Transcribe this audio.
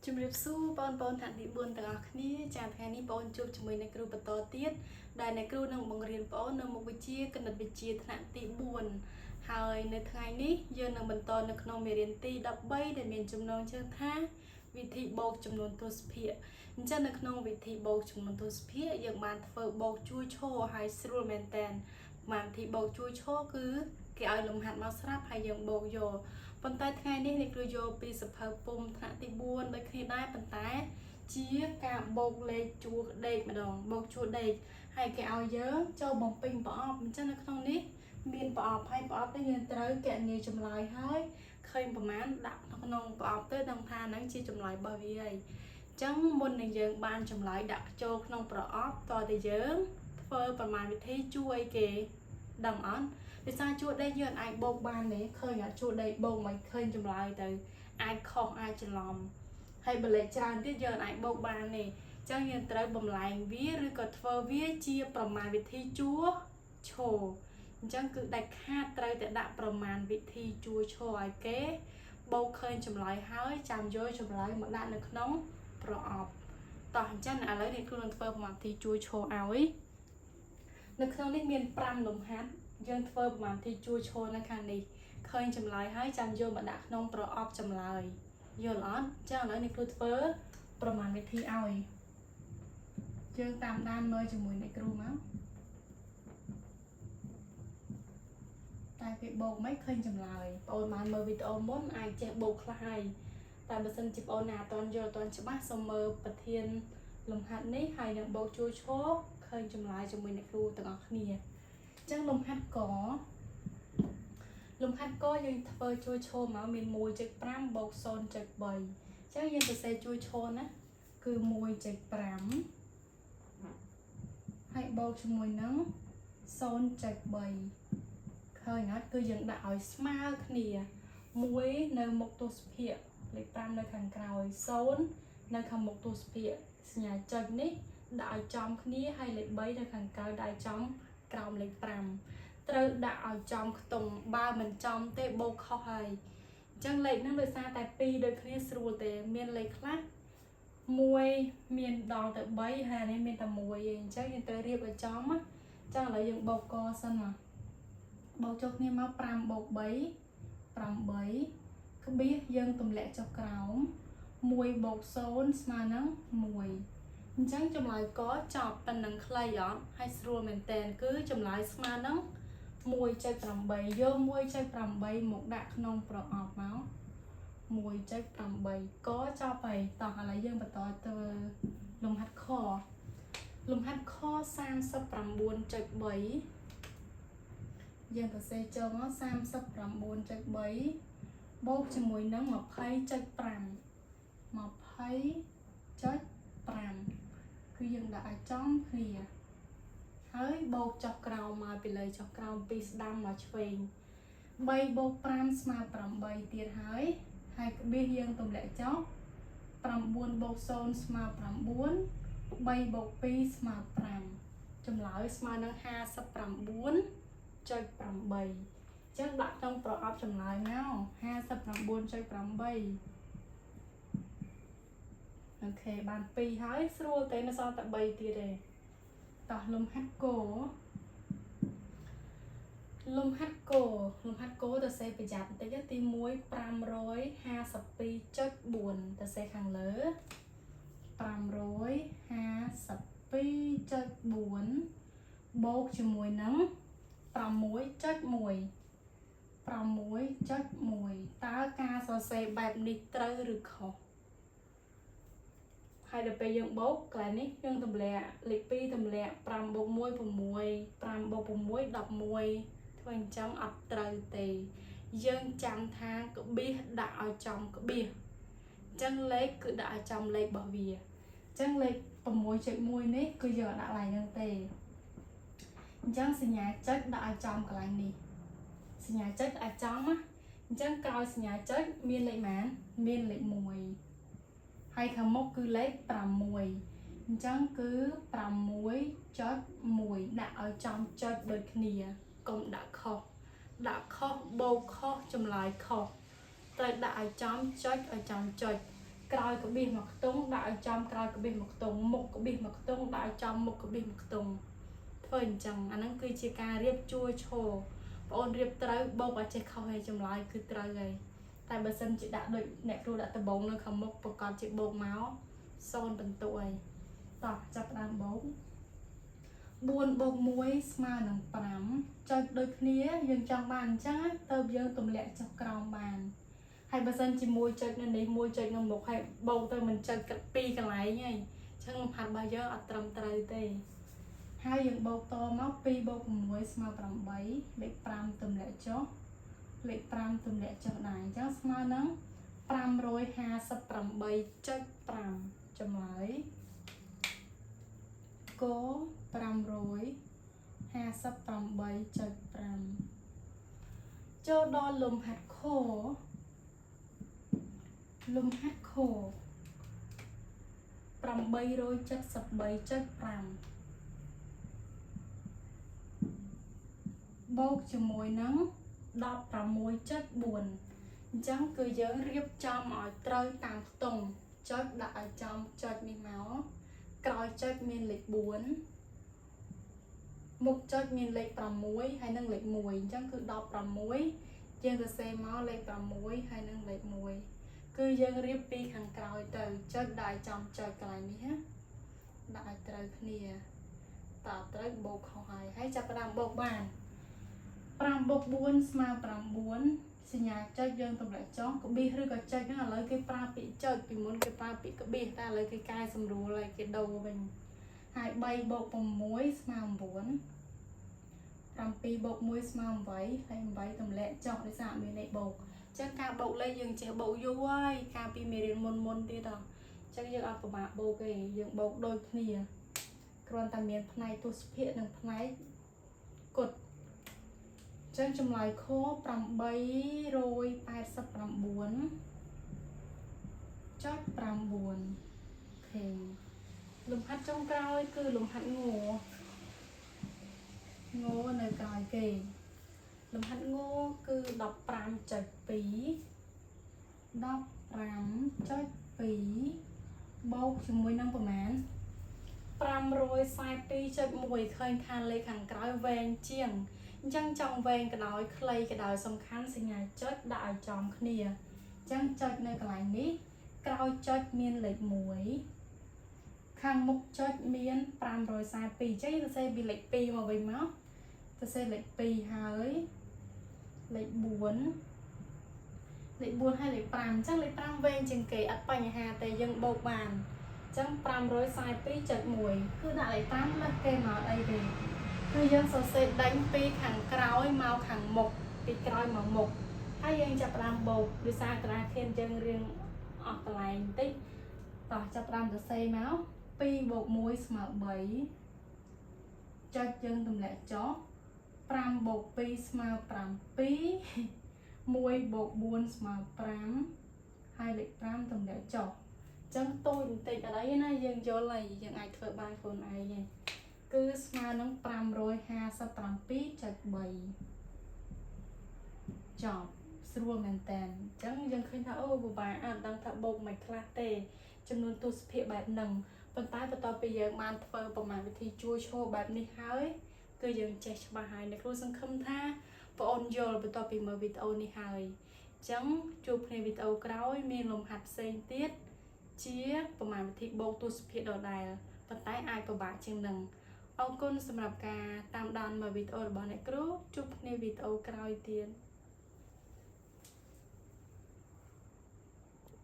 ជំរាបសួរបងប្អូនថ្នាក់ទី4ទាំងអស់គ្នាចាថ្ងៃនេះបងជួបជាមួយអ្នកគ្រូបន្តទៀតដែលអ្នកគ្រូនឹងបង្រៀនបងនៅមុខវិជ្ជាគណិតវិទ្យាថ្នាក់ទី4ហើយនៅថ្ងៃនេះយើងនឹងបន្តនៅក្នុងមេរៀនទី13ដែលមានចំណងជើងថាវិធីបូកចំនួនទស្សភាគអញ្ចឹងនៅក្នុងវិធីបូកចំនួនទស្សភាគយើងបានធ្វើបូកជួយឈរហើយស្រួលមែនតើវិធីបូកជួយឈរគឺគេឲ្យលំហាត់មកស្រាប់ហើយយើងបូកយកប៉ុន្តែថ្ងៃនេះអ្នកគ្រូយកពីសភៅពុំថ្នាក់ទី4ដូចគ្នាដែរប៉ុន្តែជាការបូកលេខជួរដេកម្ដងបូកជួរដេកហើយគេឲ្យយើងចូលបំពេញប្រអប់អញ្ចឹងនៅក្នុងនេះមានប្រអប់ហើយប្រអប់នេះយើងត្រូវកណនីចម្លើយហើយឃើញប្រមាណដាក់ក្នុងប្រអប់ទៅដឹងថាហ្នឹងជាចម្លើយរបស់វាហើយអញ្ចឹងមុននឹងយើងបានចម្លើយដាក់ចូលក្នុងប្រអប់តើតែយើងធ្វើប្រមាណវិធីជួយគេដឹងអត់ដោយសារជួរដេកយើងអាចបូកបានទេឃើញអត់ជួរដេកបូកមិនឃើញចម្លើយទៅអាចខុសអាចច្រឡំហើយបើលេខច្រើនទៀតយើងអាចបូកបានទេអញ្ចឹងយើងត្រូវបំលែងវាឬក៏ធ្វើវាជាប្រមាណវិធីជួរឈរអញ្ចឹងគឺដាច់ខាតត្រូវតែដាក់ប្រមាណវិធីជួរឈរឲ្យគេបូកឃើញចម្លើយហើយចាំយកចម្លើយមកដាក់នៅក្នុងប្រអប់តោះអញ្ចឹងឥឡូវនេះគ្រូនឹងធ្វើប្រមាណវិធីជួរឈរឲ្យនៅក្នុងនេះមាន5លំហាត់យើងធ្វើប្រមាណវិធីជួរឈរនៅខាងនេះឃើញចម្លើយហើយចាំយកមកដាក់ក្នុងប្រអប់ចម្លើយយល់អត់ចឹងឥឡូវនេះគ្រូធ្វើប្រមាណវិធីឲ្យយើងតាមដានមើលជាមួយអ្នកគ្រូមកតែគេបូកមិនឃើញចម្លើយបងអូនបានមើលវីដេអូមុនអាចចេះបូកខ្លះហើយតែបើសិនជាបងអូនណាអត់ទាន់យល់អត់ទាន់ច្បាស់សូមមើលប្រធានលំហាត់នេះហើយនឹងបូកជួរឈរឃើញចម្លើយជាមួយអ្នកគ្រូទាំងអស់គ្នាអញ្ចឹងលំហាត់កយើងធ្វើជួយឈរមកមាន 1.5 បូក 0.3 អញ្ចឹងយើងសរសេរជួយឈរណាគឺ 1.5 ហើយបូកជាមួយនឹង 0.3 ឃើញអត់គឺយើងដាក់ឲ្យស្មើគ្នា1នៅមុខទស្សភាគលេខ5នៅខាងក្រោយ0នៅខាងមុខទស្សភាគសញ្ញាចុចនេះដាក់ឲ្យចំគ្នាហើយលេខ3នៅខាងក្រោយដាក់ឲ្យចំក្រោមលេខ5ត្រូវដាក់ឲ្យចំខ្ទង់បើមិនចំទេបូកខុសហើយអញ្ចឹងលេខហ្នឹងដោយសារតែ2ដូចគ្នាស្រួលទេមានលេខខ្លះ1មានដល់ទៅ3ហើយនេះមានតែ1ឯងអញ្ចឹងយើងត្រូវរៀបឲ្យចំណាអញ្ចឹងឥឡូវយើងបូកកសិនមកបូកចុះគ្នាមក5បូក3 8ក្បៀសយើងទម្លាក់ចុះក្រោម1បូក0ស្មើនឹង1អញ្ចឹងចម្លើយកចប់ប៉ុណ្ណឹងខ្លីអត់ហើយស្រួលមែនតើគឺចម្លើយស្មើនឹង1.8 យក 1.8 មកដាក់ក្នុងប្រអប់មក 1.8 កចប់ហើយតោះឥឡូវយើងបន្តទៅលំហាត់ខ39.3 យើងសរសេរចូលមក 39.3 បូកជាមួយនឹង 20.5 20.5 គឺយើងដាក់ឲ្យចំគ្នាហើយបូកចុះក្រោមមកពីលើចុះក្រោមពីស្ដាំមកឆ្វេង3បូក5ស្មើ8ទៀតហើយក្បៀសយើងទម្លាក់ចុះ9បូក0ស្មើ9 3បូក2ស្មើ5ចម្លើយស្មើនឹង 59.8 ចឹងដាក់ក្នុងប្រអប់ចម្លើយមក 59.8 អូខេបាន2ហើយស្រួលទេនៅសល់តែ3ទៀតទេតោះលំហាត់គោទៅសេប្រយ័ត្នបន្តិចទី1 552.4ទៅសេខាងលើ 552.4 បូកជាមួយនឹង6.1 តើការសរសេរបែបនេះត្រូវឬខុសហើយដល់ពេលយើងបូកកន្លែងនេះយើងទម្លាក់លេខ2ទម្លាក់5បូក1 6 5បូក6 11ធ្វើអញ្ចឹងអត់ត្រូវទេយើងចាំថាក្បៀសដាក់ឲ្យចំក្បៀសអញ្ចឹងលេខគឺដាក់ឲ្យចំលេខរបស់វាអញ្ចឹងលេខ 6.1 នេះគឺយកដាក់កន្លែងហ្នឹងទេអញ្ចឹងសញ្ញាចុចដាក់ឲ្យចំកន្លែងនេះសញ្ញាចុចអាចចំណាអញ្ចឹងក្រោយសញ្ញាចុចមានលេខម៉ានមានលេខ1ហើយខាងមុខគឺលេខ6អញ្ចឹងគឺ 6.1 ដាក់ឲ្យចំចុចដូចគ្នាកុំដាក់ខុសបូកខុសចម្លើយខុសត្រូវដាក់ឲ្យចំចុចឲ្យចំចុច ក្រោយកបៀសមកខ្ទង់ដាក់ឲ្យចំក្រោយកបៀសមកខ្ទង់មុខកបៀសមកខ្ទង់ដាក់ឲ្យចំមុខកបៀសមកខ្ទង់ធ្វើអញ្ចឹងអាហ្នឹងគឺជាការរៀបជួរឈរបងអូនរៀបត្រូវបោកឲ្យចេះខុសហើយចម្លើយគឺត្រូវហើយតែបើសិនជាដាក់ដូចអ្នកគ្រូដាក់ដបងនៅខាងមុខប្រកាសជាបោកមក0បន្ទុកហើយតោះចាប់ផ្ដើមបោក4 + 1 ស្មើនឹង5ចុចដូចគ្នាយើងចង់បានអញ្ចឹងទៅយើងទម្លាក់ចុះក្រោមបានហើយបើសិនជាមួយចុចនៅនេះមួយចុចនៅមុខហើយបោកទៅមិនចុចពីរកន្លែងហើយអញ្ចឹងលំហាត់របស់យើងអត់ត្រឹមត្រូវទេហើយយើងបោកតមក2 + 6 ស្មើ8លេខ5ទម្លាក់ចុះលេខ5ទម្លាក់ចុះដែរអញ្ចឹងស្មើនឹង558.5ចម្លើយគោ558.5ចូលដល់លំហាត់ខលំហាត់ខ873.5បូកជាមួយនឹង16.4អញ្ចឹងគឺយើងរៀបចំឲ្យត្រូវតាមខ្ទង់ចុចដាក់ឲ្យចំចុចនេះមកក្រោយចុចមានលេខ4មុខចុចមានលេខ6ហើយនិងលេខ1អញ្ចឹងគឺ16យើងសរសេរមកលេខ6ហើយនិងលេខ1គឺយើងរៀបពីខាងក្រោយទៅចុចដាក់ឲ្យចំចុចកន្លែងនេះណាដាក់ឲ្យត្រូវគ្នាតើត្រូវបូកខុសហើយចាប់ផ្ដើមបូកបាន5 + 4 ស្មើ9សញ្ញាចុចយើងទម្លាក់ចុះក្បៀសឬក៏ចុចហ្នឹងឥឡូវគេប្រើពាក្យចុចពីមុនគេប្រើពាក្យក្បៀសតែឥឡូវគេកែសម្រួលហើយគេដូរវិញហើយ3 + 6 ស្មើ9 7 + 1 ស្មើ8ហើយ8ទម្លាក់ចុះដោយសារមានលេខបូកអញ្ចឹងការបូកលេខយើងចេះបូកយូរហើយកាលពីមេរៀនមុនទៀតហ៎អញ្ចឹងយើងអត់ពិបាកបូកទេយើងបូកដូចគ្នាគ្រាន់តែមានផ្នែកទស្សភាគនិងផ្នែកគុតចឹងចម្លើយខ889.9អូខេលំហាត់ចុងក្រោយគឺលំហាត់ងនៅក្រោយគេលំហាត់ងគឺ15.2បូកជាមួយនឹងប្រមាណ542.1ឃើញថាលេខខាងក្រោយវែងជាងអញ្ចឹងចង់វែងក៏ដោយខ្លីក៏ដោយសំខាន់សញ្ញាចុចដាក់ឲ្យចំគ្នាអញ្ចឹងចុចនៅកន្លែងនេះក្រោយចុចមានលេខ1ខាងមុខចុចមាន542អញ្ចឹងសរសេរពីលេខ2មកវិញមកសរសេរលេខ2ហើយលេខ4ហើយលេខ5អញ្ចឹងលេខ5វែងជាងគេអត់បញ្ហាទេយើងបូកបានអញ្ចឹង542.1គឺដាក់លេខ5លើសគេមកអីទេគឺយើងសរសេរដេញពីខាងក្រោយមកខាងមុខពីក្រោយមកមុខហើយយើងចាប់ផ្ដើមបូកដោយសារក្រាធៀនយើងរៀងអស់កន្លែងបន្តិចតោះចាប់ផ្ដើមសរសេរមក2 + 1 ស្មើ3ចុចយើងទម្លាក់ចុះ5 + 2 ស្មើ7 1 + 4 ស្មើ5ហើយលេខ5ទម្លាក់ចុះអញ្ចឹងទូចបន្តិចអត់អីណាយើងយល់ហើយយើងអាចធ្វើបានខ្លួនឯងទេគឺស្មើនឹង557.3ចប់ស្រួលមែនតើអញ្ចឹងយើងឃើញថាអូពិបាកអត់ដឹងថាបូកមិនខ្លះទេចំនួនទស្សភាគបែបហ្នឹងប៉ុន្តែបន្ទាប់ពីយើងបានធ្វើប្រមាណវិធីជួសឈរបែបនេះហើយគឺយើងចេះច្បាស់ហើយអ្នកគ្រូសង្ឃឹមថាបងអូនយល់បន្ទាប់ពីមើលវីដេអូនេះហើយអញ្ចឹងជួបគ្នាវីដេអូក្រោយមានលំហាត់ផ្សេងទៀតជាប្រមាណវិធីបូកទស្សភាគដដែលប៉ុន្តែអាចពិបាកជាងនឹងអរគុណសម្រាប់ការតាមដានមើលវីដេអូរបស់អ្នកគ្រូជួបគ្នាវីដេអូក្រោយទៀត